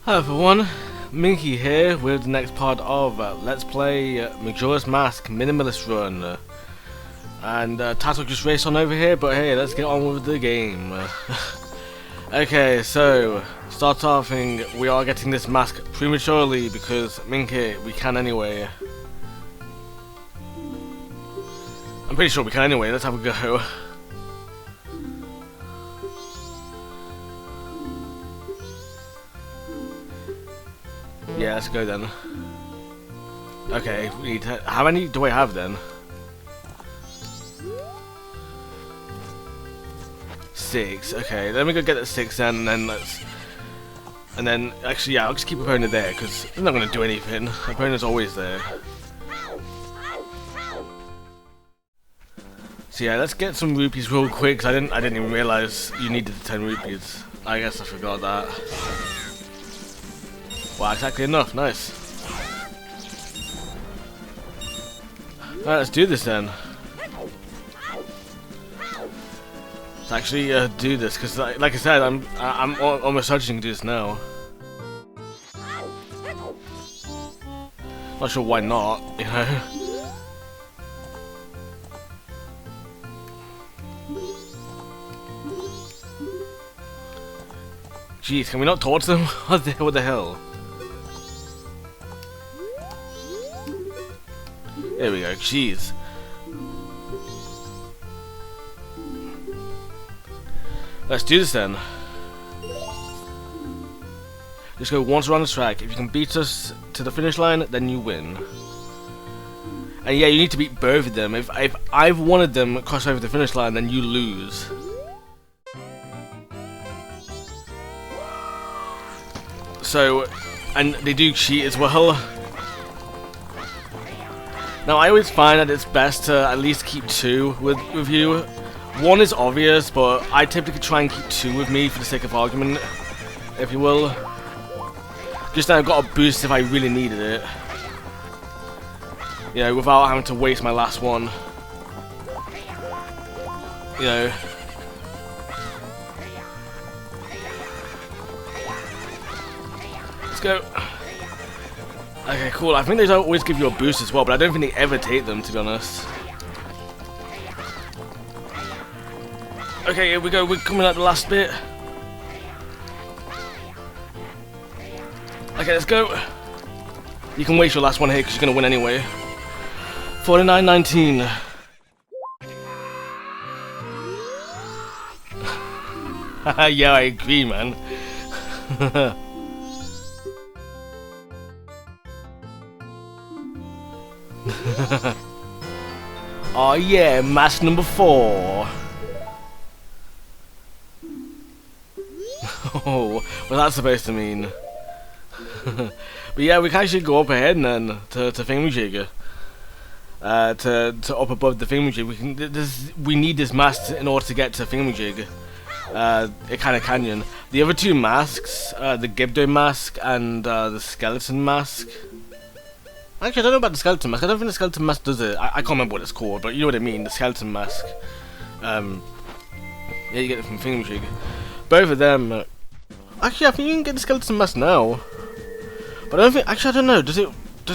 Hello everyone, Minkey here with the next part of Let's Play Majora's Mask Minimalist Run. And Tato just raced on over here, but hey, let's get on with the game. Okay, so, start off, we are getting this mask prematurely because Minkey, we can anyway. I'm pretty sure we can anyway, let's have a go. Yeah, let's go then. Okay, we need to, how many do I have then? 6. Okay, let me go get that 6 then, and then actually yeah, I'll just keep opponent there because they're not gonna do anything. Opponent's always there. So yeah, let's get some rupees real quick. 'Cause I didn't even realize you needed the 10 rupees. I guess I forgot that. Wow, exactly enough. Nice. Alright, let's do this then. Let's actually do this because, like I said, I'm almost certain to do this now. Not sure why not, you know. Jeez, can we not torch them? What the hell? There we go, jeez. Let's do this then. Just go once around the track. If you can beat us to the finish line, then you win. And yeah, you need to beat both of them. If I've one of them cross over the finish line, then you lose. So, and they do cheat as well. Now, I always find that it's best to at least keep 2 with you. 1 is obvious, but I typically try and keep 2 with me for the sake of argument, if you will. Just now I've got a boost if I really needed it. You know, without having to waste my last one. You know. Let's go. Okay, cool. I think they always give you a boost as well, but I don't think they ever take them, to be honest. Okay, here we go. We're coming at the last bit. Okay, let's go. You can waste your last one here because you're going to win anyway. 49-19. Yeah, I agree, man. Oh yeah, mask number 4. Oh, what's that supposed to mean? But yeah, we can actually go up ahead and then to Thingamajig. To up above the Thingamajig. We need this mask in order to get to Thingamajig. It kind of canyon. The other 2 masks, the Gerudo mask and the skeleton mask. Actually, I don't know about the skeleton mask. I don't think the skeleton mask does it. I can't remember what it's called, but you know what I mean. The skeleton mask. Yeah, you get it from Thingamajig. Both of them. Actually, I think you can get the skeleton mask now. But I don't think. Actually, I don't know. Does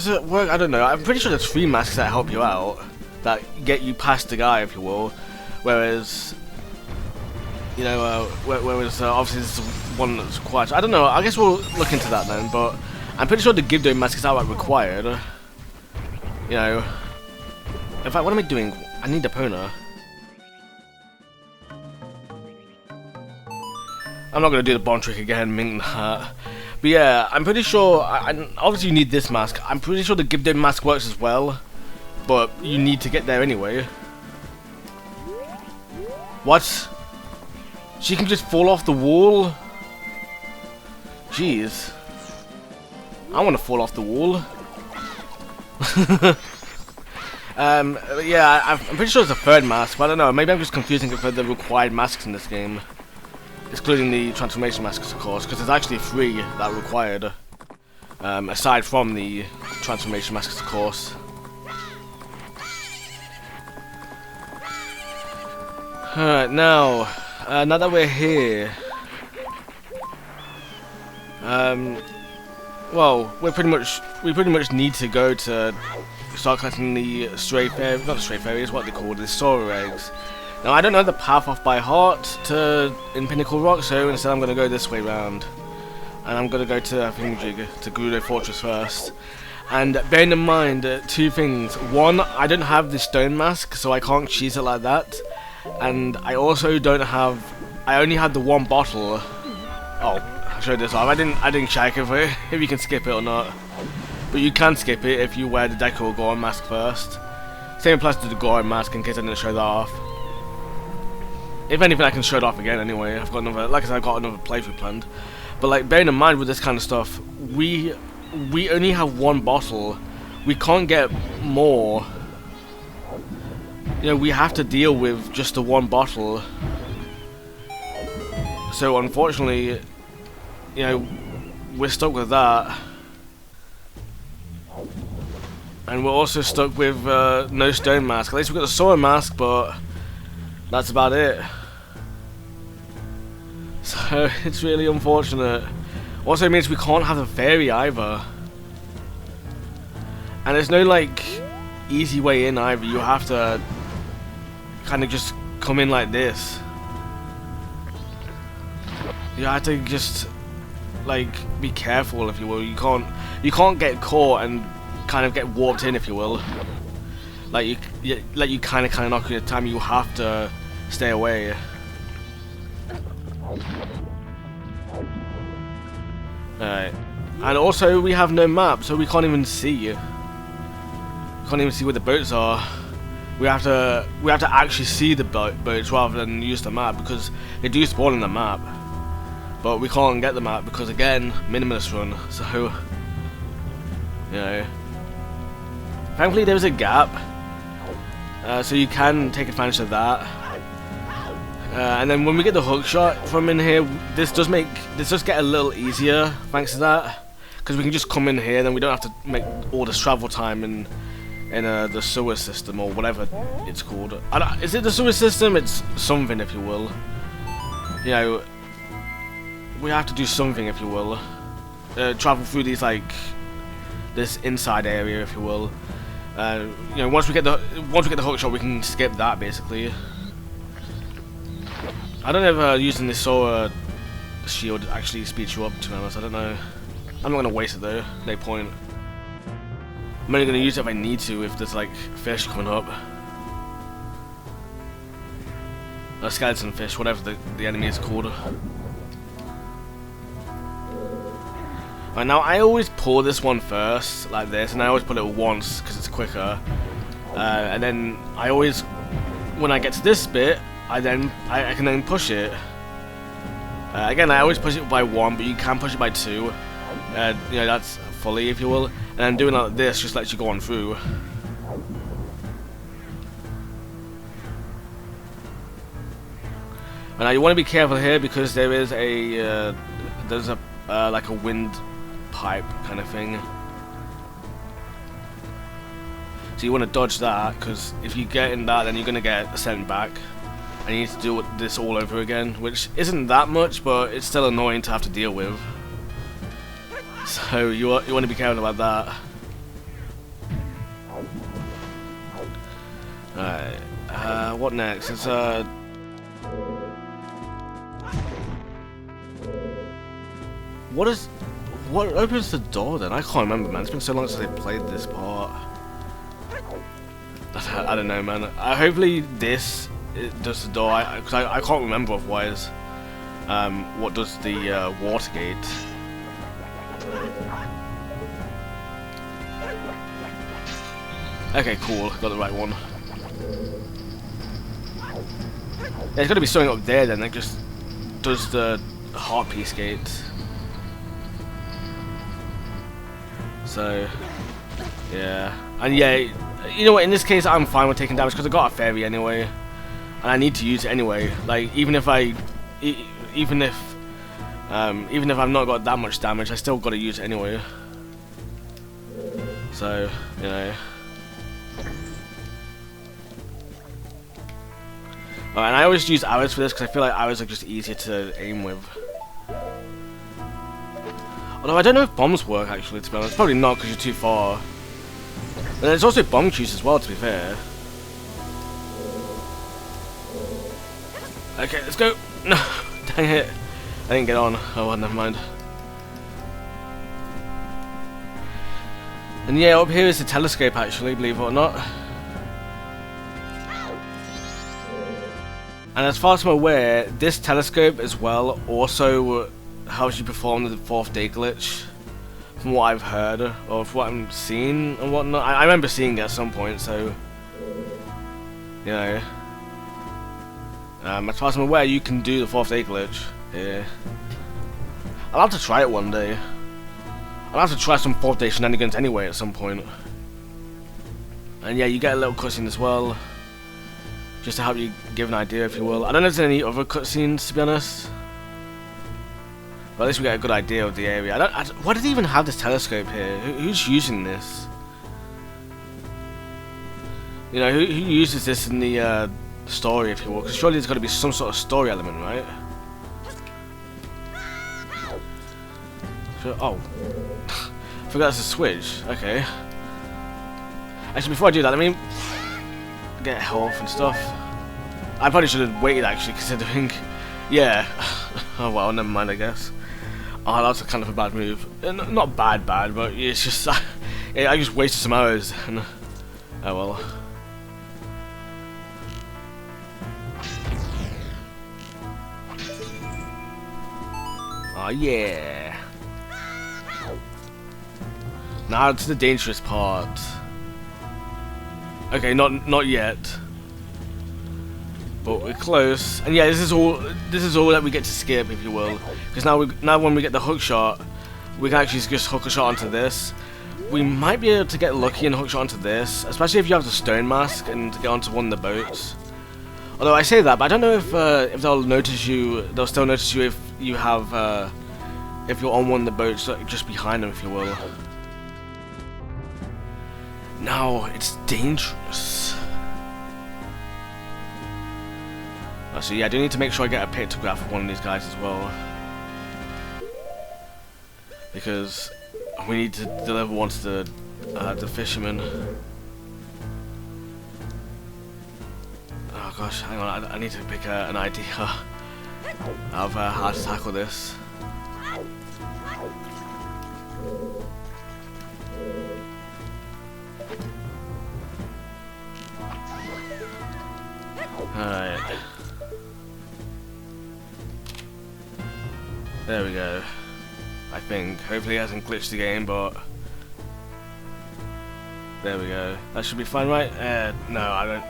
it work? I don't know. I'm pretty sure there's 3 masks that help you out, that get you past the guy, if you will. Whereas, you know, whereas obviously this is one that's quite. I don't know. I guess we'll look into that then. But I'm pretty sure the Gerudo mask is outright required. You know. In fact, what am I doing? I need Epona. I'm not going to do the bomb trick again, mink that. But yeah, I'm pretty sure, obviously you need this mask. I'm pretty sure the Gerudo mask works as well. But you need to get there anyway. What? She can just fall off the wall? Jeez. I want to fall off the wall. Yeah, I'm pretty sure it's a 3rd mask, but I don't know. Maybe I'm just confusing it for the required masks in this game. Excluding the transformation masks, of course, because there's actually 3 that are required. Aside from the transformation masks, of course. Alright, now that we're here, well, we pretty much need to go to start collecting the stray fairies, not the stray fairies, what they called, the Zora Eggs. Now I don't know the path off by heart to in Pinnacle Rock, so instead I'm gonna go this way round, and I'm gonna go to to Gerudo Fortress first. And bearing in mind two things: one, I don't have the stone mask, so I can't cheese it like that, and I also don't have. I only had the one bottle. Oh, I showed this off. I didn't check if you can skip it or not. But you can skip it if you wear the Deku or Gorman mask first. Same applies to the Gorman mask in case I didn't show that off. If anything, I can show it off again anyway. I've got another, like I said, I've got another playthrough planned. But like, bearing in mind with this kind of stuff, we only have one bottle. We can't get more. You know, we have to deal with just the one bottle. So unfortunately, you know, we're stuck with that. And we're also stuck with no stone mask. At least we've got the Zora mask, but that's about it. So it's really unfortunate. Also means we can't have a fairy either. And there's no like easy way in either. You have to kind of just come in like this. You have to just like be careful, if you will. You can't get caught and kind of get warped in, if you will. Like you kind of knock your time. You have to stay away. Alright, and also we have no map, so we can't even see. Can't even see where the boats are. We have to actually see the boats rather than use the map, because they do spawn in the map. But we can't get the map because, again, Minimalist Run. So, you know, thankfully there's a gap, so you can take advantage of that. And then when we get the hookshot from in here, this does get a little easier thanks to that, because we can just come in here, and then we don't have to make all this travel time in the sewer system or whatever it's called. Is it the sewer system? It's something, if you will. You know, we have to do something, if you will. Travel through these this inside area, if you will. You know, once we get the hookshot, we can skip that basically. I don't know if using this Zora shield actually speeds you up, to be honest. I don't know. I'm not gonna waste it though. No point. I'm only gonna use it if I need to, if there's like fish coming up. A skeleton fish, whatever the enemy is called. Right, now I always pour this one first, like this, and I always put it once because it's quicker. And then I always, when I get to this bit, I can then push it. Again, I always push it by one, but you can push it by two. You know, that's fully, if you will. And then doing like this just lets you go on through. And now you want to be careful here because there is there's a like a wind pipe kind of thing. So you want to dodge that, because if you get in that, then you're gonna get sent back. And you need to do this all over again, which isn't that much, but it's still annoying to have to deal with. So you want to be careful about that. Alright, what next? It's what opens the door then? I can't remember, man. It's been so long since I played this part. I don't know, man. Hopefully this does the door, because I can't remember otherwise. What does the water gate? Okay, cool. Got the right one. There's got to be something up there then that just does the heart piece gate. So, yeah. And yeah, you know what, in this case I'm fine with taking damage because I got a fairy anyway. And I need to use it anyway. Like, even if I've not got that much damage, I still got to use it anyway. So, you know. And I always use arrows for this because I feel like arrows are just easier to aim with. Although I don't know if bombs work actually, to be honest. Probably not because you're too far. But there's also bomb juice as well, to be fair. Okay, let's go. No, dang it. I didn't get on. Oh well, never mind. And yeah, up here is the telescope actually, believe it or not. And as far as I'm aware, this telescope as well also helps you perform the 4th day glitch. From what I've heard, or from what I'm seeing and whatnot. I remember seeing it at some point, so... You know... as far as I'm aware, you can do the 4th day glitch. Yeah. I'll have to try it one day. I'll have to try some 4th day shenanigans anyway at some point. And yeah, you get a little cutscene as well. Just to help you give an idea, if you will. I don't know if there's any other cutscenes, to be honest. But at least we get a good idea of the area. Why do they even have this telescope here? Who's using this? You know, who uses this in the story, if you will? Because surely there's got to be some sort of story element, right? Oh. I forgot that's a switch. Okay. Actually, before I do that, let me get health and stuff. I probably should have waited, actually, considering... Yeah. Oh well, never mind, I guess. Oh, that's kind of a bad move. Not bad, but it's just... I just wasted some arrows. And, oh well. Oh yeah. Now to the dangerous part. Okay, not yet. But we're close. And yeah, this is all that we get to skip, if you will. Because now when we get the hookshot, we can actually just hook a shot onto this. We might be able to get lucky and hook shot onto this, especially if you have the stone mask and get onto one of the boats. Although I say that, but I don't know if they'll notice you. They'll still notice you if you have if you're on one of the boats just behind them, if you will. Now it's dangerous. So yeah, I do need to make sure I get a pictograph of one of these guys as well, because we need to deliver one to the fisherman. Oh gosh, hang on, I need to pick an idea of how to tackle this. Alright. There we go. I think. Hopefully it hasn't glitched the game, but... There we go. That should be fine, right? No, I don't...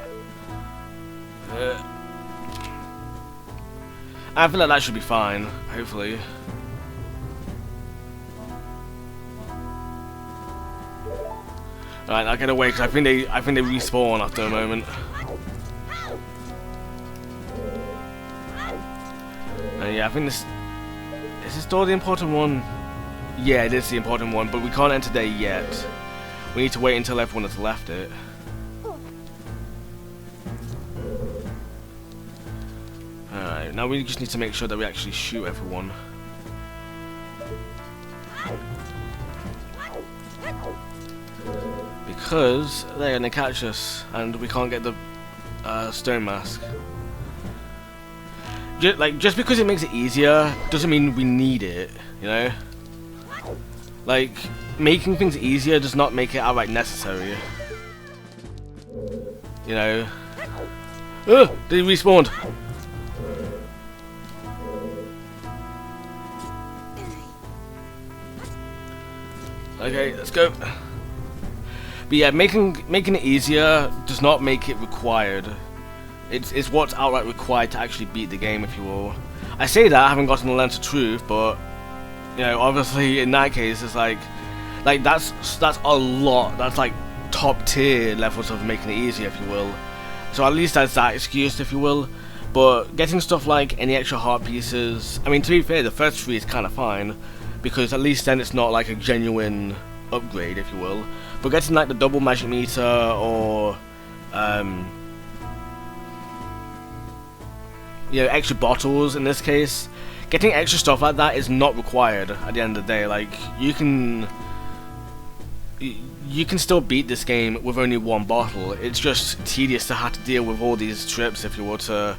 I feel like that should be fine, hopefully. Alright, I'll get away, because I think they respawn after a moment. Yeah, I think this... Is this door the important one? Yeah, it is the important one, but we can't enter there yet. We need to wait until everyone has left it. Alright, now we just need to make sure that we actually shoot everyone. Because they're gonna catch us, and we can't get the stone mask. Just because it makes it easier doesn't mean we need it, you know? Like, making things easier does not make it outright necessary. You know? Ugh! They respawned! Okay, let's go. But yeah, making it easier does not make it required. It's what's outright required to actually beat the game, if you will. I say that I haven't gotten the lens of truth, but you know, obviously in that case, it's like that's a lot. That's like top tier levels of making it easier, if you will. So at least that's that excuse, if you will. But getting stuff like any extra heart pieces, I mean, to be fair, the first 3 is kind of fine, because at least then it's not like a genuine upgrade, if you will. But getting like the double magic meter or you know, extra bottles in this case getting extra stuff like that is not required at the end of the day. Like, you can still beat this game with only one bottle. It's just tedious to have to deal with all these trips if you were to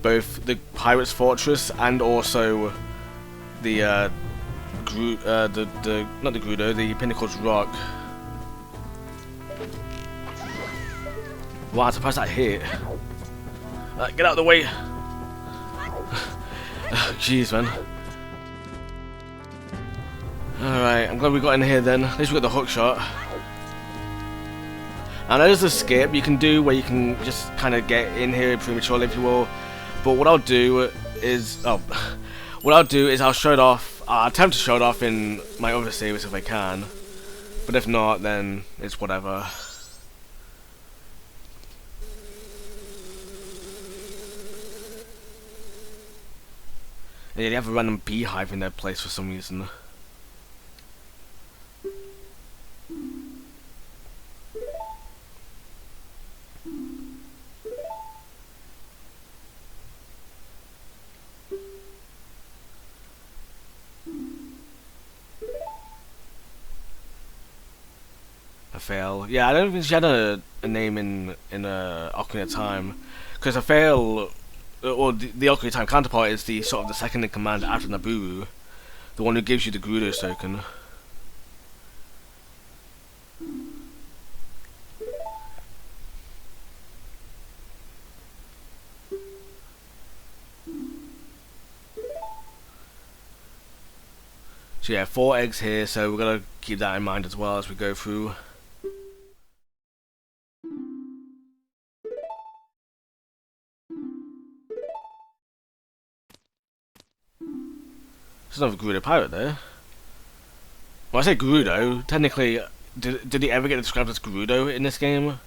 both the Pirate's Fortress and also the not the Gerudo, the Pinnacle's Rock. Wow, I'm surprised that hit. Get out of the way! Jeez, man. Alright, I'm glad we got in here then. At least we got the hookshot. And there's a skip you can do where you can just kind of get in here prematurely, if you will. But what I'll do is, I'll show it off. I'll attempt to show it off in my other series if I can. But if not, then it's whatever. Yeah, they have a random beehive in their place for some reason. A fail. Yeah, I don't think she had a name in Ocarina of Time, because a fail, or the Ocarina of Time counterpart is the sort of the second in command after Naburu, the one who gives you the Gerudo token. So yeah, 4 eggs here, so we're gonna keep that in mind as well as we go through. There's another Gerudo pirate there. When I say Gerudo, technically, did they ever get described as Gerudo in this game?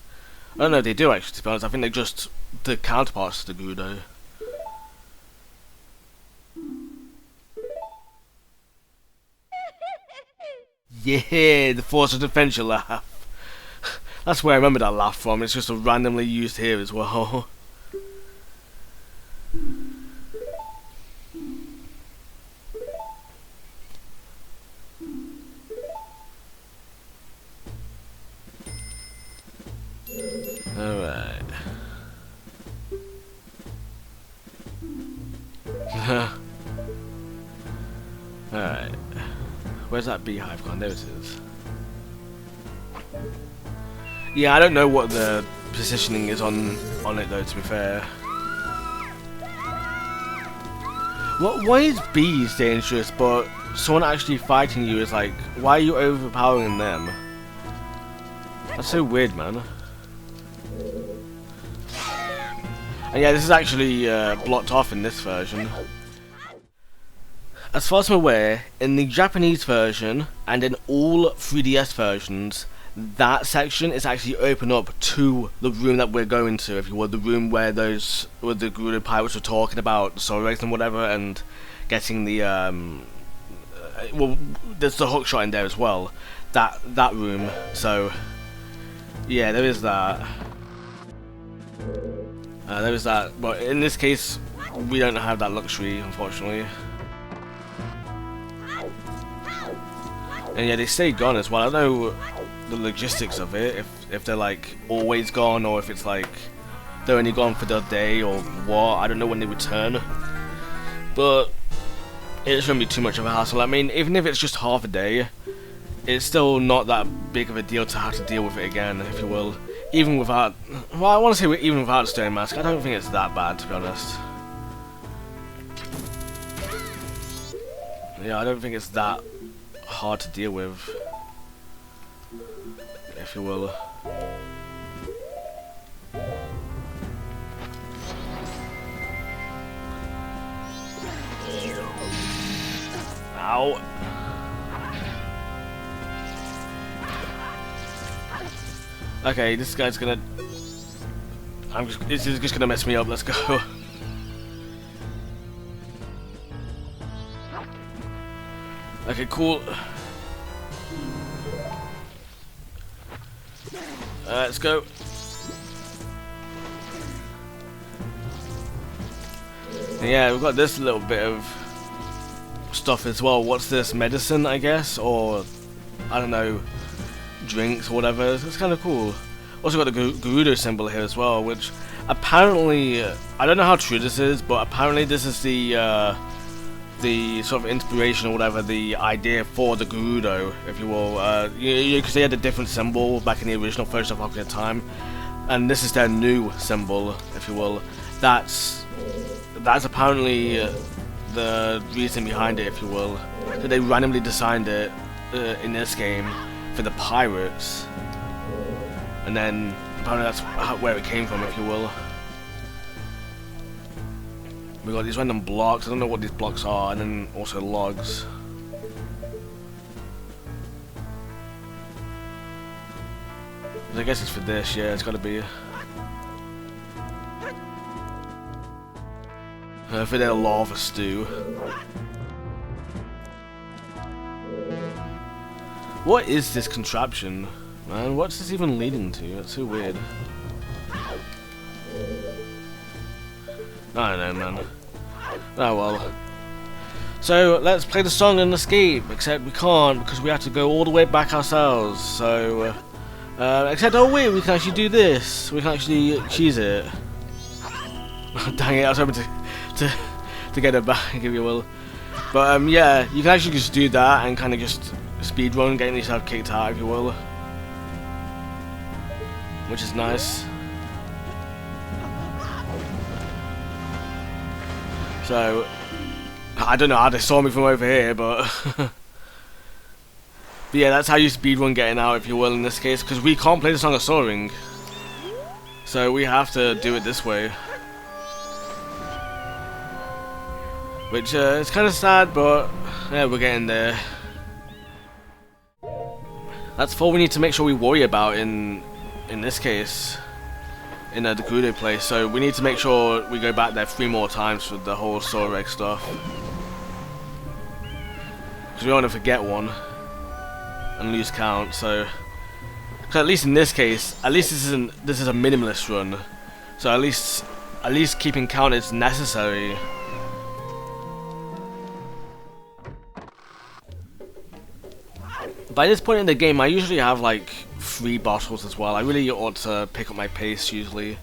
I don't know if they do actually, to be honest. I think they're just the counterparts to the Gerudo. Yeah, the Four Swords Adventure laugh. That's where I remember that laugh from. It's just randomly used here as well. Alright. Alright. Where's that beehive gone? There it is. Yeah, I don't know what the positioning is on it though, to be fair. Why is bees dangerous, but someone actually fighting you is like, why are you overpowering them? That's so weird, man. And yeah, this is actually blocked off in this version. As far as I'm aware, in the Japanese version and in all 3DS versions, that section is actually open up to the room that we're going to, if you will, the room where the Gerudo pirates were talking about Zora Eggs and whatever, and getting the well, there's the hookshot in there as well. That room. So yeah, there is that. There is that. But in this case, we don't have that luxury, unfortunately. And yeah, they stay gone as well. I don't know the logistics of it, if they're like always gone, or if it's like they're only gone for the day or what. I don't know when they return, but it shouldn't be too much of a hassle. I mean, even if it's just half a day, it's still not that big of a deal to have to deal with it again, if you will. Even without, well, I want to say even without Stone Mask, I don't think it's that bad, to be honest. Yeah, I don't think it's that hard to deal with, if you will. Ow. Okay, this guy's gonna... this is just gonna mess me up, let's go. Okay, cool. Let's go. And yeah, we've got this little bit of stuff as well. What's this? Medicine, I guess, or I don't know, drinks or whatever. It's kind of cool. Also got the Gerudo symbol here as well, which apparently, I don't know how true this is, but apparently this is the sort of inspiration or whatever, the idea for the Gerudo, if you will. Because they had a different symbol back in the original version of Ocarina of Time, and this is their new symbol, if you will. That's apparently the reason behind it, if you will. So they randomly designed it in this game for the pirates, and then apparently that's where it came from, if you will. We got these random blocks. I don't know what these blocks are, and then also logs. I guess it's for this. Yeah, it's got to be. For their lava stew. What is this contraption, man? What's this even leading to? That's so weird. I don't know, man. Oh well. So let's play the song and escape. Except we can't because we have to go all the way back ourselves. So, except oh wait, we can actually do this. We can actually cheese it. Dang it! I was hoping to get it back, if you will. But yeah, you can actually just do that and kind of just speedrun, getting yourself kicked out, if you will, which is nice. So, I don't know how they saw me from over here, but but yeah, that's how you speedrun getting out, if you will, in this case, because we can't play the song of soaring, so we have to do it this way. Which is kind of sad, but yeah, we're getting there. That's all we need to make sure we worry about in this case, in the Gerudo place. So we need to make sure we go back there 3 more times for the whole Zora Egg stuff, because we don't want to forget one and lose count. So, cause at least in this case, at least this is a minimalist run. So at least keeping count is necessary. By this point in the game, I usually have like 3 bottles as well. I really ought to pick up my pace usually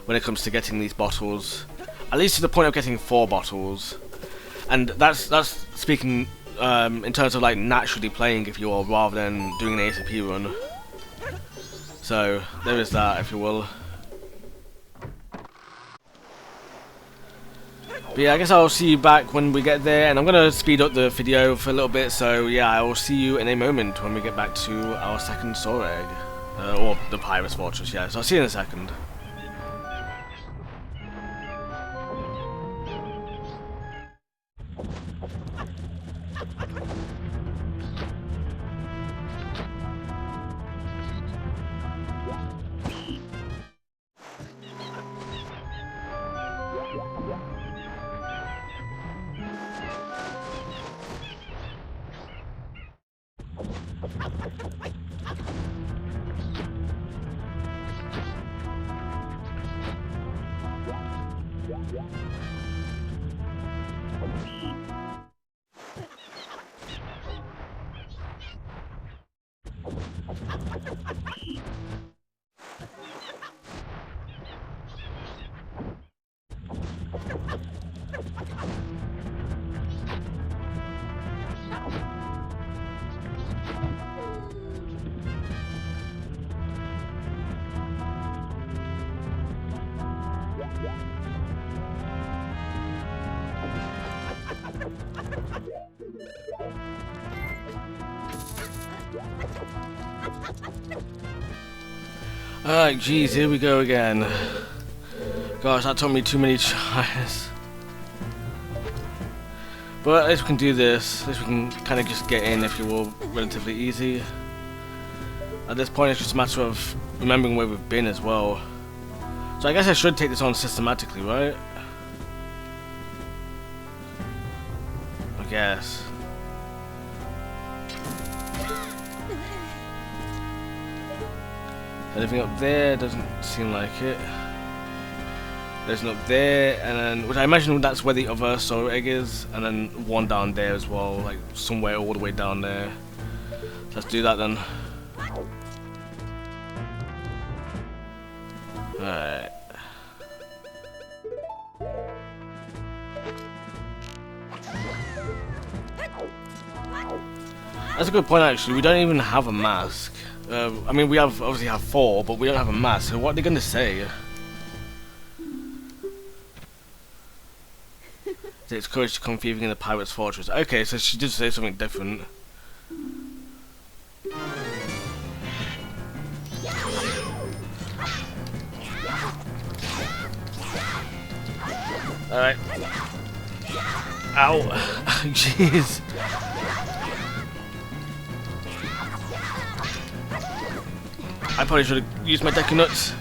when it comes to getting these bottles. At least to the point of getting 4 bottles. And that's speaking in terms of like naturally playing, if you will, rather than doing an ASAP run. So there is that, if you will. But yeah, I guess I'll see you back when we get there, and I'm gonna speed up the video for a little bit, so yeah, I will see you in a moment when we get back to our second Zora Egg. Or the Pirate's Fortress, yeah, so I'll see you in a second. Alright, geez, here we go again. Gosh, that took me too many tries. But at least we can do this. At least we can kind of just get in, if you will, relatively easy. At this point, it's just a matter of remembering where we've been as well. So I guess I should take this on systematically, right? I guess. Anything up there? Doesn't seem like it. There's one up there, and then, which I imagine that's where the other Zora Egg is, and then one down there as well, like somewhere all the way down there. Let's do that then. Alright. That's a good point actually, we don't even have a mask. I mean, we obviously have 4, but we don't have a mask, so what are they gonna say? It's courage to come thieving in the pirate's fortress. Okay, so she did say something different. Alright. Ow! Jeez! I probably should have used my deck of nuts.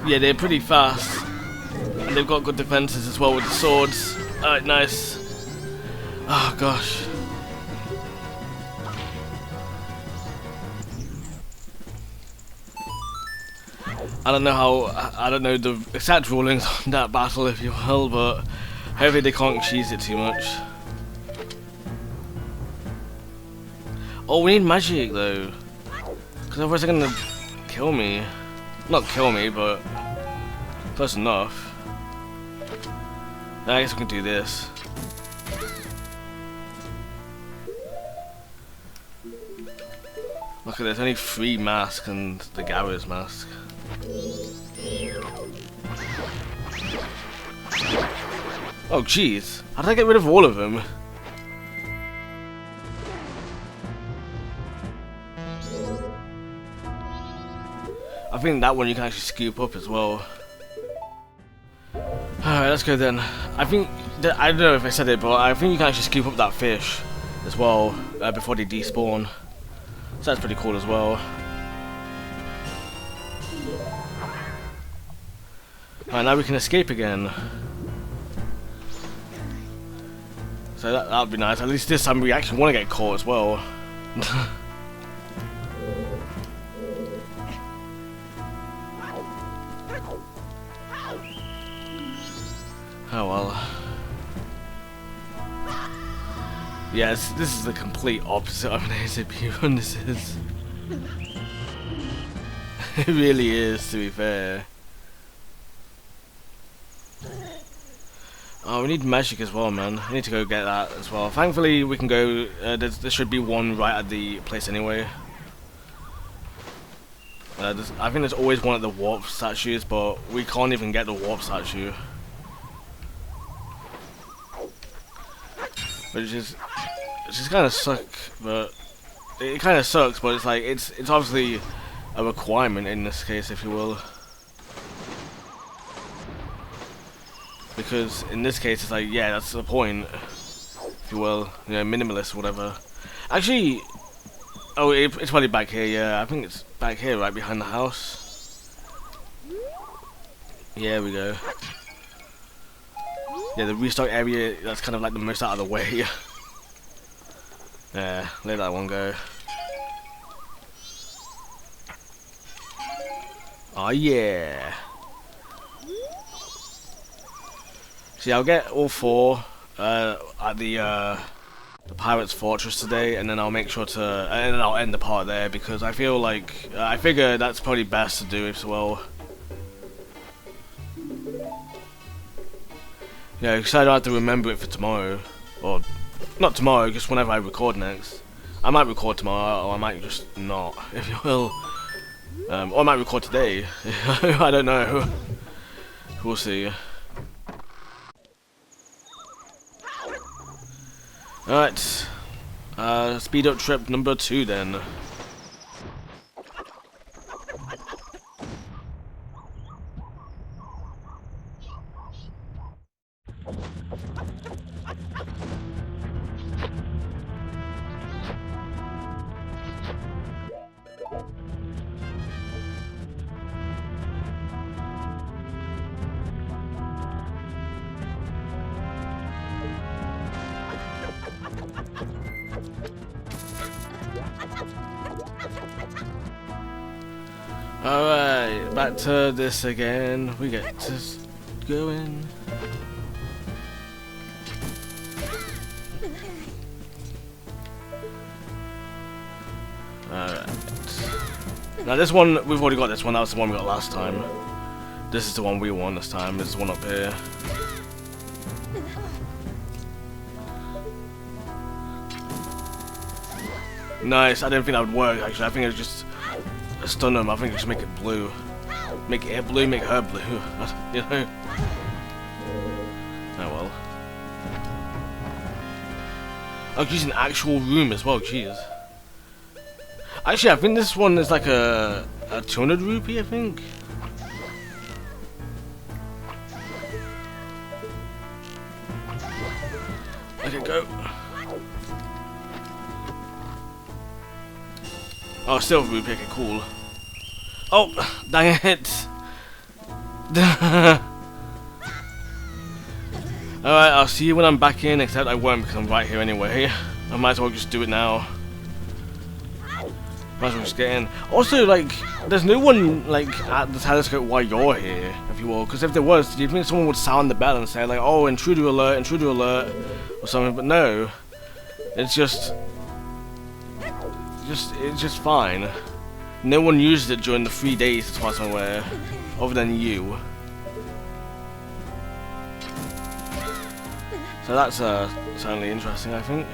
Yeah, they're pretty fast, and they've got good defenses as well with the swords. Alright, nice. Oh gosh. I don't know the exact rulings on that battle, if you will, but hopefully they can't cheese it too much. Oh, we need magic though, because otherwise they're gonna kill me. Not kill me, but close enough. I guess we can do this. Look at this, only 3 masks and the Garo's mask. Oh jeez, how did I get rid of all of them? I think that one you can actually scoop up as well. Alright, let's go then. I think, I don't know if I said it, but I think you can actually scoop up that fish as well before they despawn. So that's pretty cool as well. Alright, now we can escape again. So that would be nice. At least this time we actually want to get caught as well. Oh well. Yes, this is the complete opposite of an ASAP run, this is. It really is, to be fair. Oh, we need magic as well, man. I need to go get that as well. Thankfully, we can go. There should be one right at the place anyway. I think there's always one at the warp statues, but we can't even get the warp statue. Which is kind of suck, but it kind of sucks. But it's like it's obviously a requirement in this case, if you will. Because in this case, it's like, yeah, that's the point, if you will, you know, minimalist or whatever. Actually, oh, it's probably back here, yeah, I think it's back here, right behind the house. Yeah, we go. Yeah, the restock area, that's kind of like the most out of the way. Yeah, let that one go. Oh yeah. See, I'll get all 4 at the Pirate's Fortress today, and then I'll make sure to, and then I'll end the part there, because I feel like, I figure that's probably best to do as well. Yeah, because I don't have to remember it for tomorrow, or not tomorrow, just whenever I record next. I might record tomorrow, or I might just not, if you will. Or I might record today. I don't know. We'll see. Alright, speed up trip number 2 then. Alright, back to this again. We get to go in. Alright. Now this one, we've already got this one. That was the one we got last time. This is the one we won this time. This is the one up here. Nice. I didn't think that would work actually. I think it's just stun them. I think just make it blue. Make it blue, make her blue. You know? Oh well. Oh, she's an actual room as well, jeez. Actually, I think this one is like a 200 rupee, I think. Okay, go. Oh, silver rupee, okay, cool. Oh, dang it. Alright, I'll see you when I'm back in, except I won't because I'm right here anyway. I might as well just do it now. Might as well just get in. Also, like, there's no one, like, at the telescope while you're here, if you will. Because if there was, do you think someone would sound the bell and say, like, oh, intruder alert, or something? But no. It's just it's just fine. No one used it during the 3 days, as far as I'm aware, other than you. So that's certainly interesting, I think.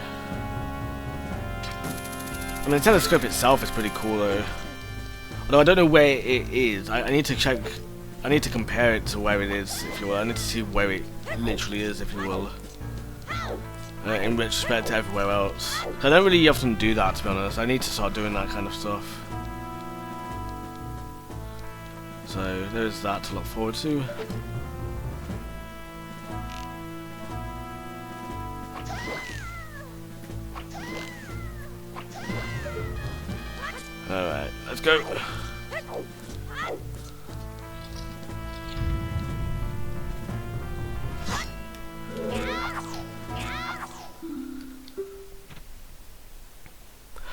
I mean, the telescope itself is pretty cool, though. Although I don't know where it is. I need to check. I need to compare it to where it is, if you will. I need to see where it literally is, if you will. In respect to everywhere else. I don't really often do that, to be honest. I need to start doing that kind of stuff. So there's that to look forward to. Alright, let's go.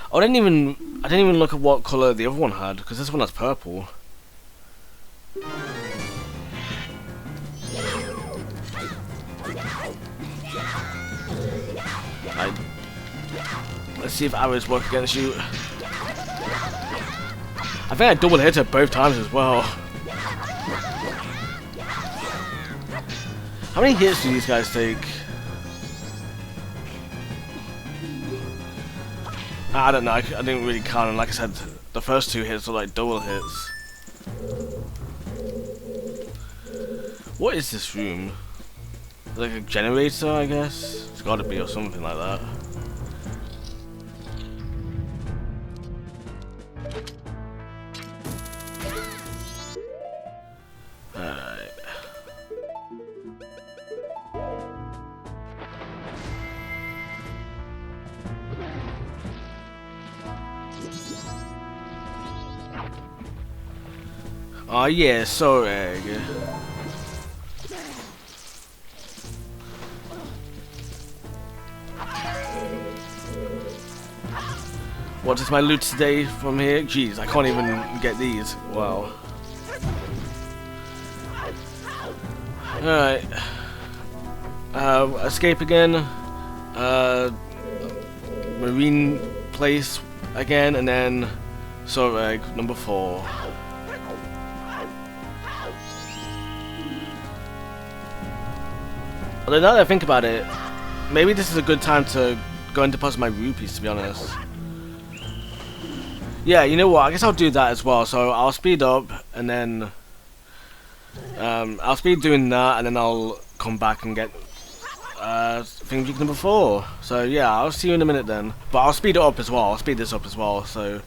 I didn't even look at what colour the other one had, because this one has purple. Let's see if arrows work against you. I think I double hit her both times as well. How many hits do these guys take? I don't know, I didn't really count, and like I said, the first 2 hits were like double hits. What is this room? Like a generator, I guess? It's gotta be, or something like that. Alright. Oh yeah, Zora Egg. What is my loot today from here? Jeez, I can't even get these. Wow. Alright. Escape again. Marine place again, and then Zora Egg number 4. Although now that I think about it, maybe this is a good time to go and deposit my rupees, to be honest. Yeah, you know what, I guess I'll do that as well. So I'll speed up, and then I'll speed doing that, and then I'll come back and get thingamajig number 4. So yeah, I'll see you in a minute then. But I'll speed it up as well. I'll speed this up as well. So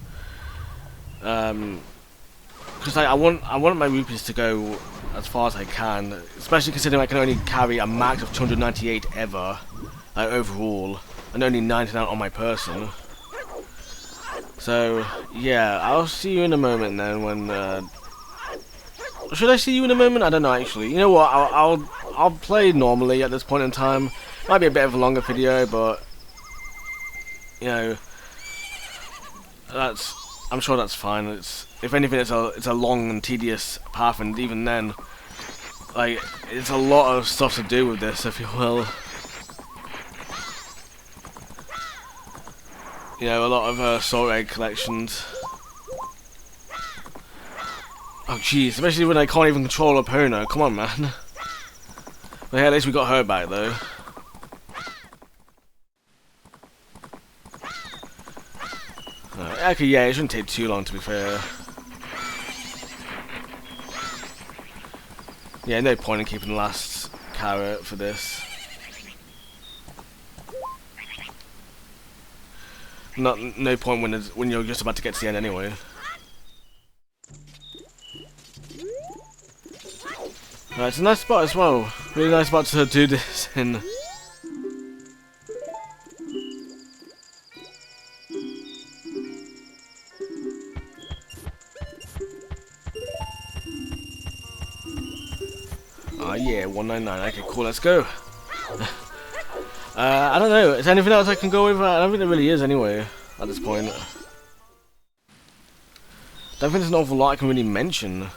because I want my rupees to go as far as I can, especially considering I can only carry a max of 298 ever overall, and only 99 on my person. So yeah, I'll see you in a moment then. When should I see you in a moment? I don't know actually. You know what? I'll play normally at this point in time. Might be a bit of a longer video, but you know, that's I'm sure that's fine. It's, if anything, it's a long and tedious path, and even then, like, it's a lot of stuff to do with this, if you will. You know, a lot of Zora Egg collections. Oh jeez, especially when I can't even control Epona. Come on, man. But yeah, at least we got her back, though. Okay, yeah, it shouldn't take too long, to be fair. Yeah, no point in keeping the last carrot for this. No point when you're just about to get to the end anyway. Right, it's a nice spot as well. Really nice spot to do this in. Oh yeah, 199. Okay, cool. Let's go. I don't know. Is there anything else I can go over? I don't think there really is anyway, at this point. I don't think there's an awful lot I can really mention,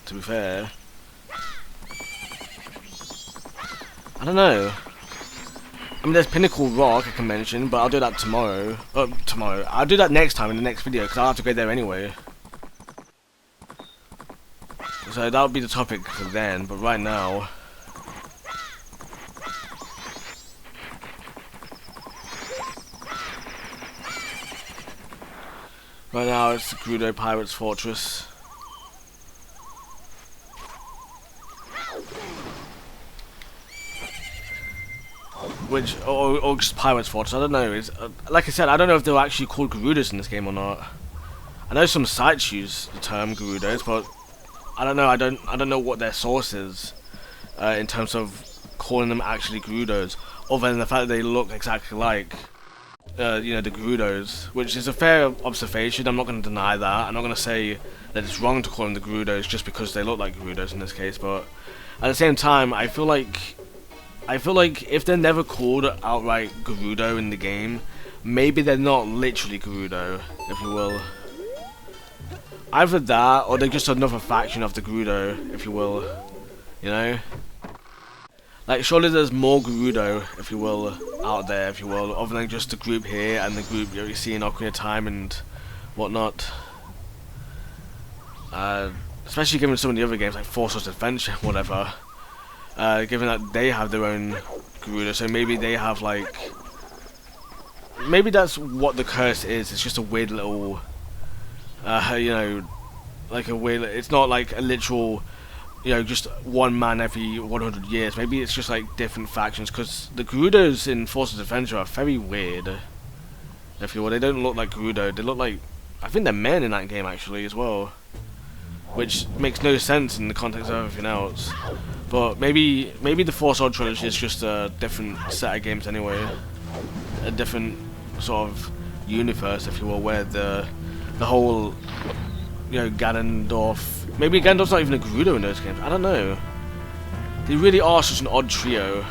to be fair. I don't know. I mean, there's Pinnacle Rock I can mention, but I'll do that tomorrow. Tomorrow. I'll do that next time in the next video, because I'll have to go there anyway. So that would be the topic for then, but right now... Right now it's the Gerudo Pirate's Fortress. Which, or just Pirate's Fortress, I don't know. It's, like I said, I don't know if they're actually called Gerudos in this game or not. I know some sites use the term Gerudos, but I don't know. I don't know what their source is in terms of calling them actually Gerudos, other than the fact that they look exactly like you know, the Gerudos, which is a fair observation. I'm not going to deny that. I'm not going to say that it's wrong to call them the Gerudos just because they look like Gerudos in this case. But at the same time, I feel like if they're never called outright Gerudo in the game, maybe they're not literally Gerudo, if you will. Either that, or they're just another faction of the Gerudo, if you will. You know? Like, surely there's more Gerudo, if you will, out there, if you will, other than just the group here and the group you see in Ocarina of Time and whatnot. Especially given some of the other games, like Four Swords Adventure, whatever. Given that they have their own Gerudo, so maybe they have, like... Maybe that's what the curse is, it's just a weird little... you know, like a weird... It's not like a literal... You know, just one man every 100 years. Maybe it's just like different factions, because the Gerudos in Four Swords Adventure are very weird. If you will, they don't look like Gerudo. They look like, I think they're men in that game actually as well, which makes no sense in the context of everything else. But maybe the Four Sword trilogy is just a different set of games anyway, a different sort of universe, if you will, where the whole, you know, Ganondorf. Maybe Ganondorf's not even a Gerudo in those games. I don't know. They really are such an odd trio.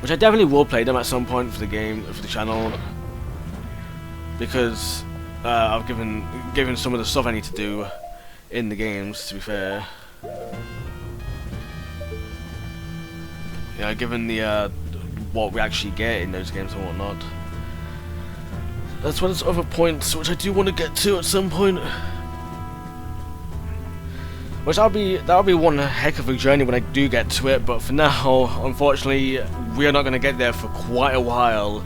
Which I definitely will play them at some point for the game, for the channel, because I've given some of the stuff I need to do in the games. To be fair, yeah, given the what we actually get in those games and whatnot. That's one of those other points which I do want to get to at some point. Which that'll be one heck of a journey when I do get to it, but for now, unfortunately, we are not going to get there for quite a while.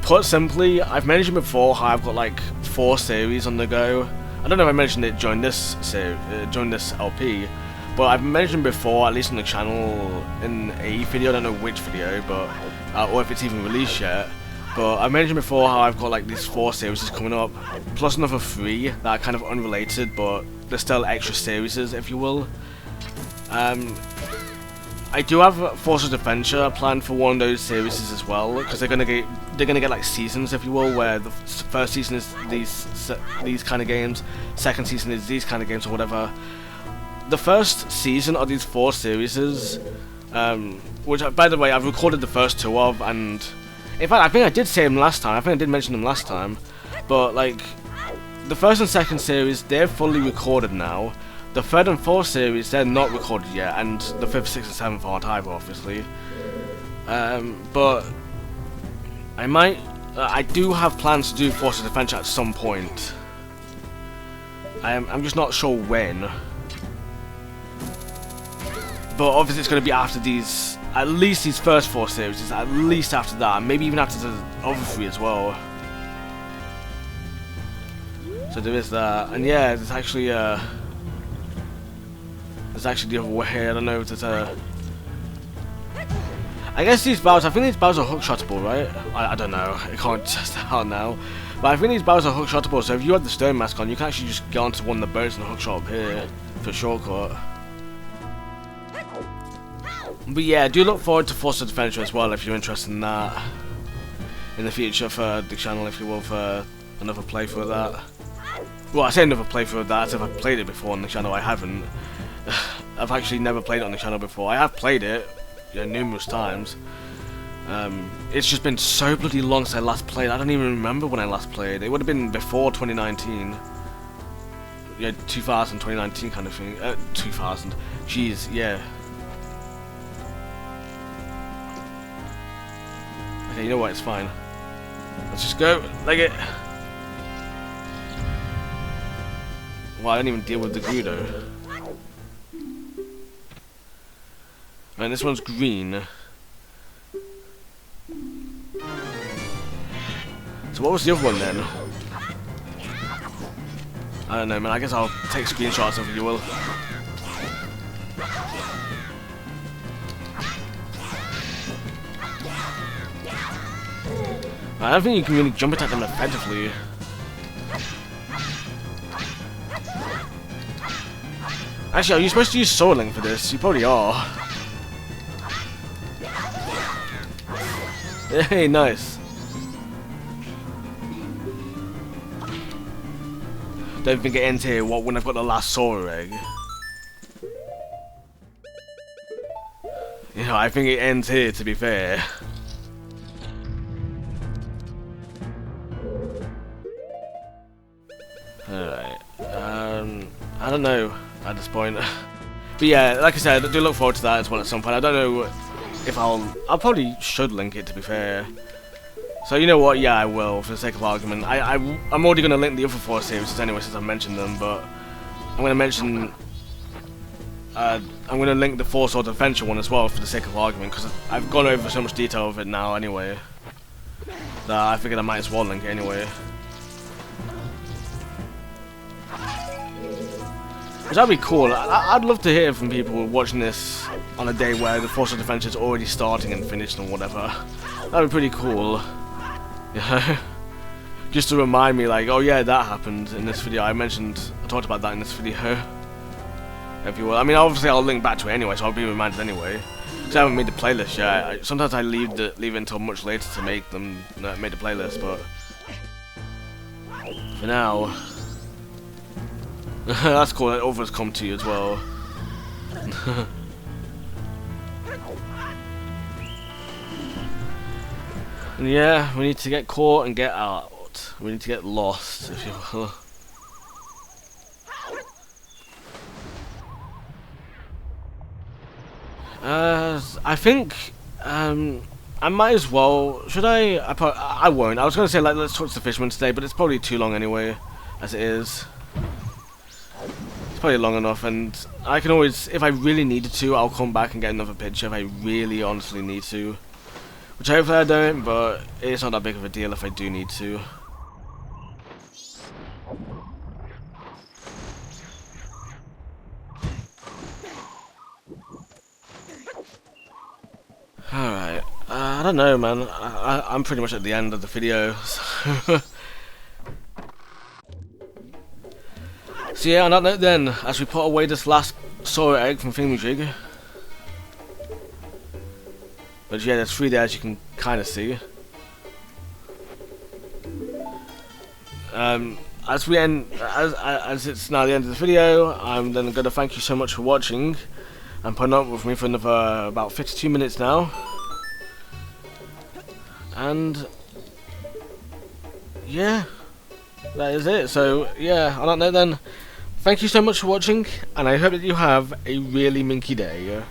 Put simply, I've mentioned before how I've got like 4 series on the go. I don't know if I mentioned it during this LP, but I've mentioned before, at least on the channel, in a video, I don't know which video, but or if it's even released yet. But I mentioned before how I've got like these 4 series coming up, plus another 3 that are kind of unrelated, but they're still extra series, if you will. I do have Four Swords Adventure planned for one of those series as well, because they're gonna get like seasons, if you will, where the first season is these kind of games, second season is these kind of games or whatever. The first season of these 4 series, which by the way I've recorded the first 2 of, and In fact, I think I did say them last time. I think I did mention them last time. But, like, the first and second series, they're fully recorded now. The third and fourth series, they're not recorded yet. And the fifth, sixth, and seventh aren't either, obviously. But I do have plans to do Four Swords Adventure at some point. I'm just not sure when. But obviously it's going to be after these, at least these first four series, at least after that, maybe even after the other three as well. So there is that, and yeah, there's actually the other way. I don't know if there's a. I guess these bows, I think these bows are hookshotable, right? I don't know, I can't test that out now. But I think these bows are hookshotable, so if you have the stone mask on, you can actually just get onto one of the boats and hookshot up here for a shortcut. But yeah, do look forward to Four Swords Adventure as well if you're interested in that. In the future for the channel, if you will, for another playthrough of that. Well, I say another playthrough of that as if I've played it before on the channel. I haven't. I've actually never played it on the channel before. I have played it, you know, numerous times. It's just been so bloody long since I last played. I don't even remember when I last played. It would have been before 2019. Yeah, 2000, 2019 kind of thing. 2000. Jeez, yeah. Okay, you know what? It's fine. Let's just go. Like it. Well, I didn't even deal with the Gerudo. And this one's green. So what was the other one then? I don't know, man. I guess I'll take screenshots of it, you will. I don't think you can really jump attack them effectively. Actually, are you supposed to use Sword Link for this? You probably are. Hey, nice. Don't think it ends here. What when I've got the last Zora Egg? You know, I think it ends here. To be fair. Alright. I don't know at this point. But yeah, like I said, I do look forward to that as well at some point. I don't know if I'll probably should link it, to be fair. So you know what? Yeah, I will, for the sake of argument. I'm already going to link the other four series anyway, since I mentioned them. But I'm going to mention. I'm going to link the Four Swords Adventure one as well, for the sake of argument, because I've gone over so much detail of it now anyway. That I figured I might as well link it anyway. Which that'd be cool. I'd love to hear from people watching this on a day where the Four Swords Adventure is already starting and finished and whatever. That'd be pretty cool. You know? Just to remind me, like, oh yeah, that happened in this video. I talked about that in this video. If you will. I mean, obviously I'll link back to it anyway, so I'll be reminded anyway. Because I haven't made the playlist yet. Sometimes I leave it until much later to make the playlist, but for now. That's cool, that others come to you as well. And yeah, we need to get caught and get out. We need to get lost, if you will. I think I might as well. Should I? I won't. I was gonna say, like, let's talk to the fisherman today, but it's probably too long anyway, as it is. Probably long enough, and I can always, if I really needed to, I'll come back and get another picture if I really honestly need to. Which hopefully I don't, but it's not that big of a deal if I do need to. Alright, I don't know, man. I'm pretty much at the end of the video, so so yeah, on that note then, as we put away this last Zora Egg from Thingamajig. But yeah, there's 3 there, as you can kind of see. As we end, as it's now the end of the video, I'm then going to thank you so much for watching and putting up with me for another about 52 minutes now. And yeah, that is it. So yeah, on that note then, thank you so much for watching, and I hope that you have a really minky day.